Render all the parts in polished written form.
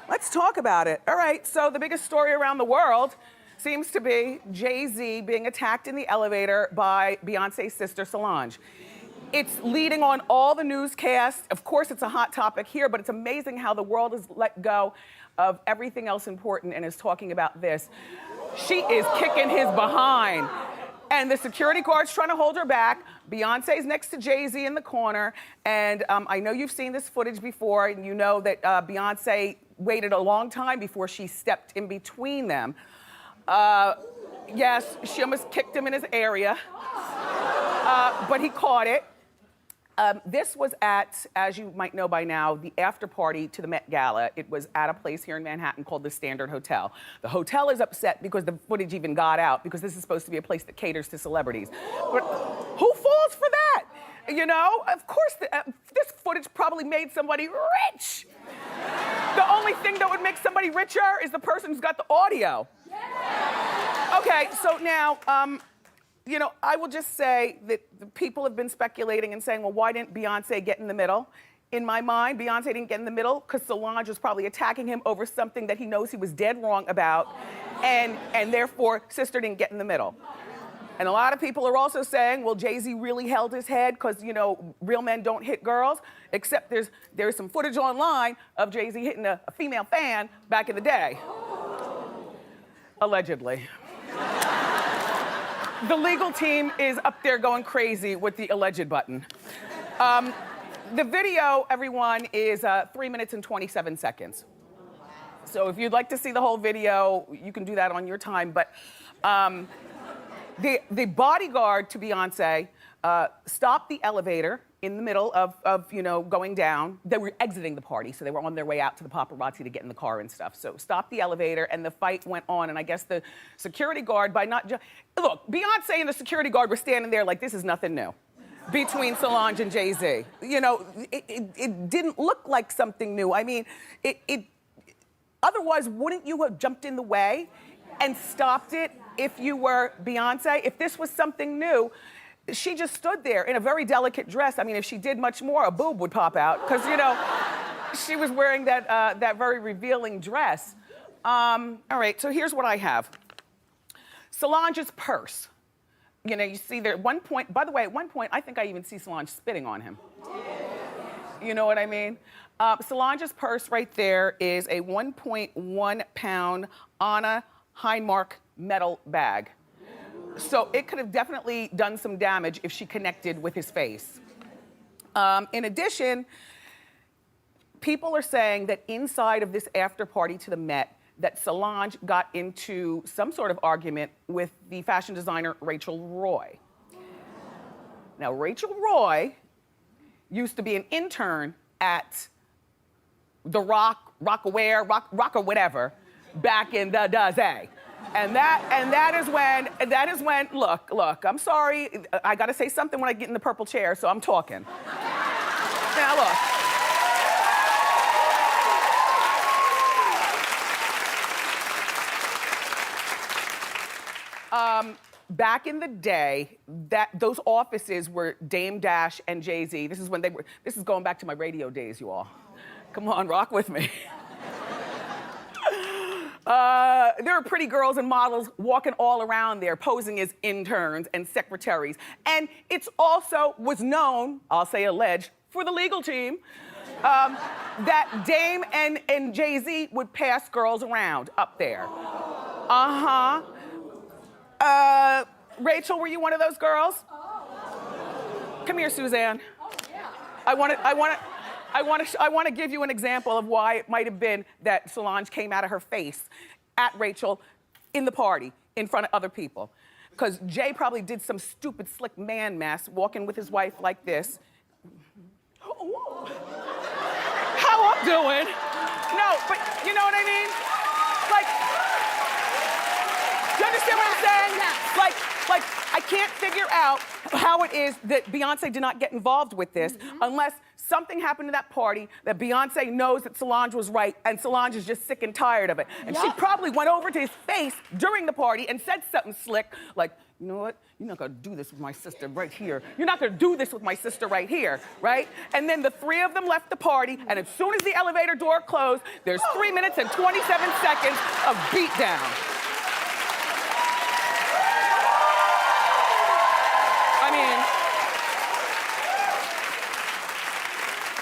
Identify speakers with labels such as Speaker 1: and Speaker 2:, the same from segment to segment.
Speaker 1: Let's talk about it. All right, so the biggest story around the world seems to be Jay Zi being attacked in the elevator by Beyonce's sister Solange. It's leading on all the newscasts. Of course, it's a hot topic here, but it's amazing how the world has let go of everything else important and is talking about this. She is kicking his behind. And the security guard's trying to hold her back. Beyonce's next to Jay Zi in the corner. And I know you've seen this footage before, and you know that Beyonce waited a long time before she stepped in between them. Yes, she almost kicked him in his area, but he caught it. This was at, as you might know by now, the after party to the Met Gala. It was at a place here in Manhattan called the Standard Hotel. The hotel is upset because the footage even got out, because this is supposed to be a place that caters to celebrities. But who falls for that? You know, of course, this footage probably made somebody rich. The only thing that would make somebody richer is the person who's got the audio. Okay, so now, you know, I will just say that the people have been speculating and saying, well, why didn't Beyonce get in the middle? In my mind, Beyonce didn't get in the middle because Solange was probably attacking him over something that he knows he was dead wrong about, and therefore, sister didn't get in the middle. And a lot of people are also saying, well, Jay Zi really held his head because, you know, real men don't hit girls, except there's some footage online of Jay Zi hitting a female fan back in the day. Allegedly. The legal team is up there going crazy with the alleged button. The video, everyone, is 3 minutes and 27 seconds. So if you'd like to see the whole video, you can do that on your time. But the bodyguard to Beyonce stopped the elevator in the middle of, you know, going down. They were exiting the party, so they were on their way out to the paparazzi to get in the car and stuff. So stopped the elevator, and the fight went on. And I guess the security guard, by not just... Look, Beyonce and the security guard were standing there like this is nothing new between Solange and Jay Zi. You know, it didn't look like something new. I mean, otherwise, wouldn't you have jumped in the way and stopped it if you were Beyonce? If this was something new, she just stood there in a very delicate dress. I mean, if she did much more, a boob would pop out, because, you know, she was wearing that very revealing dress. All right, so here's what I have. Solange's purse. You know, you see there at one point, by the way, at one point, I think I even see Solange spitting on him. You know what I mean? Solange's purse right there is a 1.1 pound Anna Heinmark metal bag. So it could have definitely done some damage if she connected with his face. In addition, people are saying that inside of this after party to the Met, that Solange got into some sort of argument with the fashion designer Rachel Roy. Now, Rachel Roy used to be an intern at the Rock or whatever, back in the day. And that is when, look, I'm sorry, I gotta say something when I get in the purple chair, so I'm talking. Now look. Back in the day, those offices were Dame Dash and Jay Zi. This is going back to my radio days, you all. Come on, rock with me. There are pretty girls and models walking all around there, posing as interns and secretaries. And it's also was known, I'll say alleged, for the legal team, that Dame and Jay Zi would pass girls around up there. Rachel, were you one of those girls? Come here, Suzanne. I want to give you an example of why it might have been that Solange came out of her face at Rachel in the party in front of other people. Because Jay probably did some stupid slick man mess, walking with his wife like this. How I'm doing? No, but you know what I mean? Like, do you understand what I'm saying? Like, I can't figure out how it is that Beyonce did not get involved with this unless something happened to that party that Beyonce knows that Solange was right and Solange is just sick and tired of it. And she probably went over to his face during the party and said something slick like, you know what? You're not gonna do this with my sister right here. You're not gonna do this with my sister right here, right? And then the three of them left the party, and as soon as the elevator door closed, there's 3 minutes and 27 seconds of beatdown. I mean,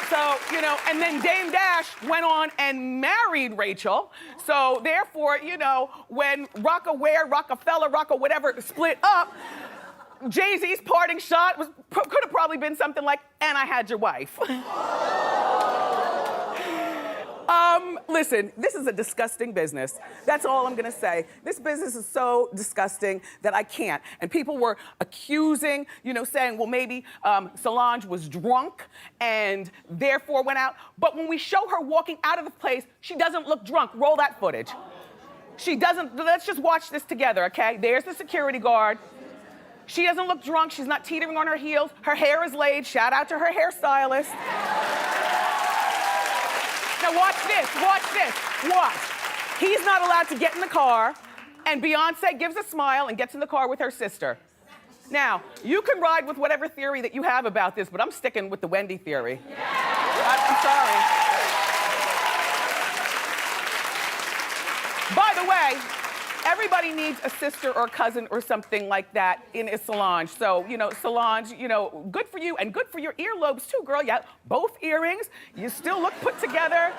Speaker 1: so, you know, and then Dame Dash went on and married Rachel. So therefore, you know, when Rockefeller, whatever, split up, Jay Z's parting shot could have probably been something like, "And I had your wife." Listen, this is a disgusting business. That's all I'm gonna say. This business is so disgusting that I can't. And people were accusing, you know, saying, well, maybe Solange was drunk and therefore went out. But when we show her walking out of the place, she doesn't look drunk. Roll that footage. She doesn't, let's just watch this together, okay? There's the security guard. She doesn't look drunk. She's not teetering on her heels. Her hair is laid. Shout out to her hairstylist. Now watch this, watch. He's not allowed to get in the car, and Beyonce gives a smile and gets in the car with her sister. Now, you can ride with whatever theory that you have about this, but I'm sticking with the Wendy theory. I'm sorry. By the way, everybody needs a sister or cousin or something like that in a Solange. So, you know, Solange, you know, good for you and good for your earlobes too, girl. Yeah, both earrings, you still look put together.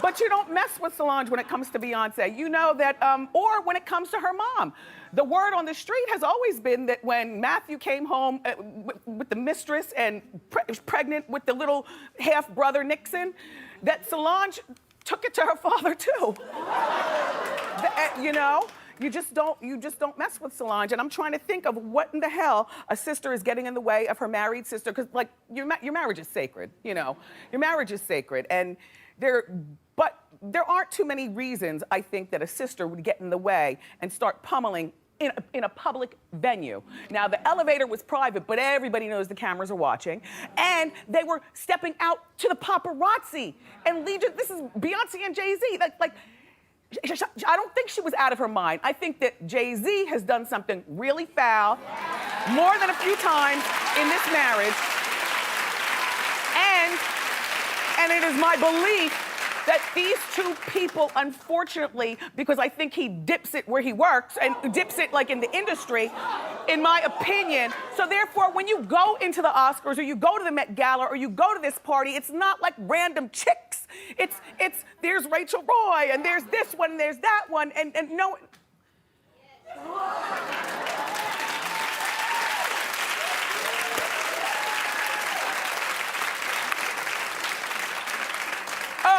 Speaker 1: But you don't mess with Solange when it comes to Beyonce. You know that, or when it comes to her mom. The word on the street has always been that when Matthew came home with the mistress and pregnant with the little half-brother Nixon, that Solange took it to her father too. You know, you just don't mess with Solange. And I'm trying to think of what in the hell a sister is getting in the way of her married sister, because like your marriage is sacred, you know. Your marriage is sacred, and but there aren't too many reasons I think that a sister would get in the way and start pummeling in a public venue. Now, the elevator was private, but everybody knows the cameras are watching. And they were stepping out to the paparazzi. And this is Beyonce and Jay Z. Like, I don't think she was out of her mind. I think that Jay Z has done something really foul more than a few times in this marriage. And it is my belief that these two people, unfortunately, because I think he dips it where he works and dips it like in the industry, in my opinion. So therefore, when you go into the Oscars or you go to the Met Gala or you go to this party, it's not like random chicks. It's there's Rachel Roy and there's this one and there's that one and no.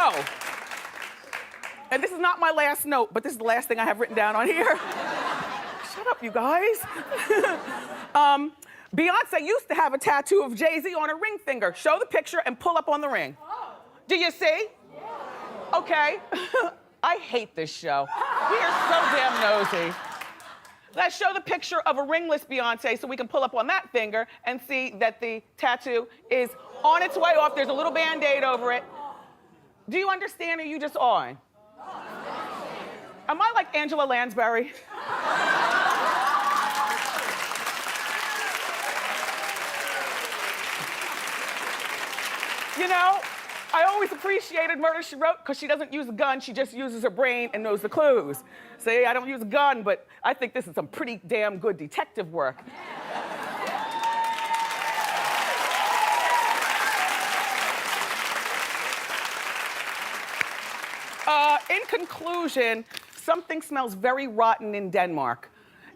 Speaker 1: Oh. And this is not my last note, but this is the last thing I have written down on here. Shut up, you guys. Beyonce used to have a tattoo of Jay Z on her ring finger. Show the picture and pull up on the ring. Do you see? Okay. I hate this show. We are so damn nosy. Let's show the picture of a ringless Beyonce so we can pull up on that finger and see that the tattoo is on its way off. There's a little Band-Aid over it. Do you understand, or are you just awing? Am I like Angela Lansbury? You know, I always appreciated Murder, She Wrote because she doesn't use a gun, she just uses her brain and knows the clues. See, I don't use a gun, but I think this is some pretty damn good detective work. In conclusion, something smells very rotten in Denmark.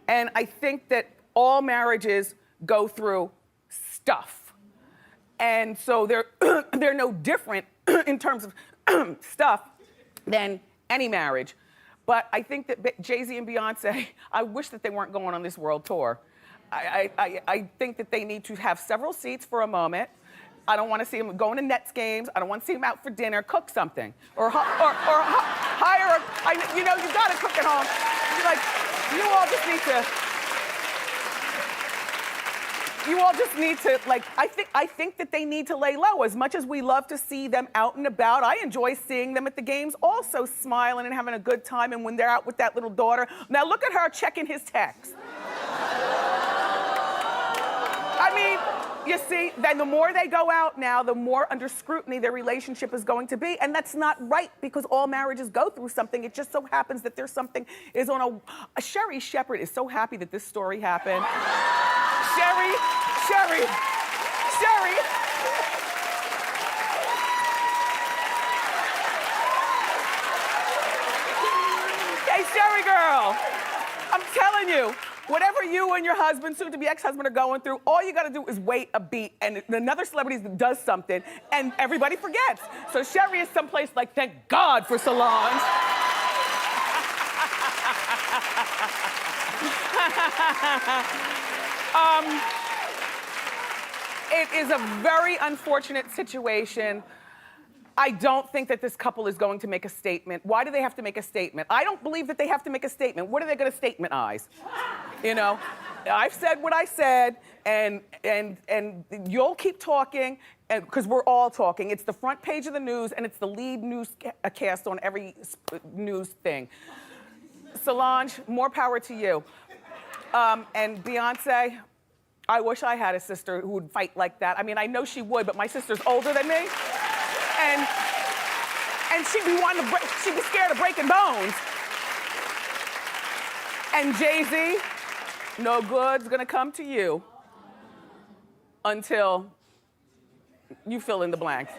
Speaker 1: And I think that all marriages go through stuff. And so they're no different in terms of stuff than any marriage. But I think that Jay Z and Beyonce, I wish that they weren't going on this world tour. I think that they need to have several seats for a moment. I don't want to see him going to Nets games. I don't want to see him out for dinner. Cook something, or hire you know, you got to cook at home. You're like, you all just need to. you all just need to, like, I think that they need to lay low. As much as we love to see them out and about, I enjoy seeing them at the games also smiling and having a good time, and when they're out with that little daughter. Now look at her checking his text. I mean, you see, then the more they go out now, the more under scrutiny their relationship is going to be, and that's not right because all marriages go through something. It just so happens that there's something is on a Sherry Shepherd is so happy that this story happened. Sherry. Hey, Sherry girl, I'm telling you, whatever you and your husband, soon to be ex-husband, are going through, all you gotta do is wait a beat and another celebrity does something and everybody forgets. So Sherry is someplace like, thank God for Solange. It is a very unfortunate situation. I don't think that this couple is going to make a statement. Why do they have to make a statement? I don't believe that they have to make a statement. What are they gonna statementize? You know, I've said what I said, and you'll keep talking, because we're all talking. It's the front page of the news, and it's the lead newscast on every news thing. Solange, more power to you. And Beyonce, I wish I had a sister who would fight like that. I mean, I know she would, but my sister's older than me. And she'd be she'd be scared of breaking bones. And Jay Zi, no good's gonna come to you until you fill in the blanks.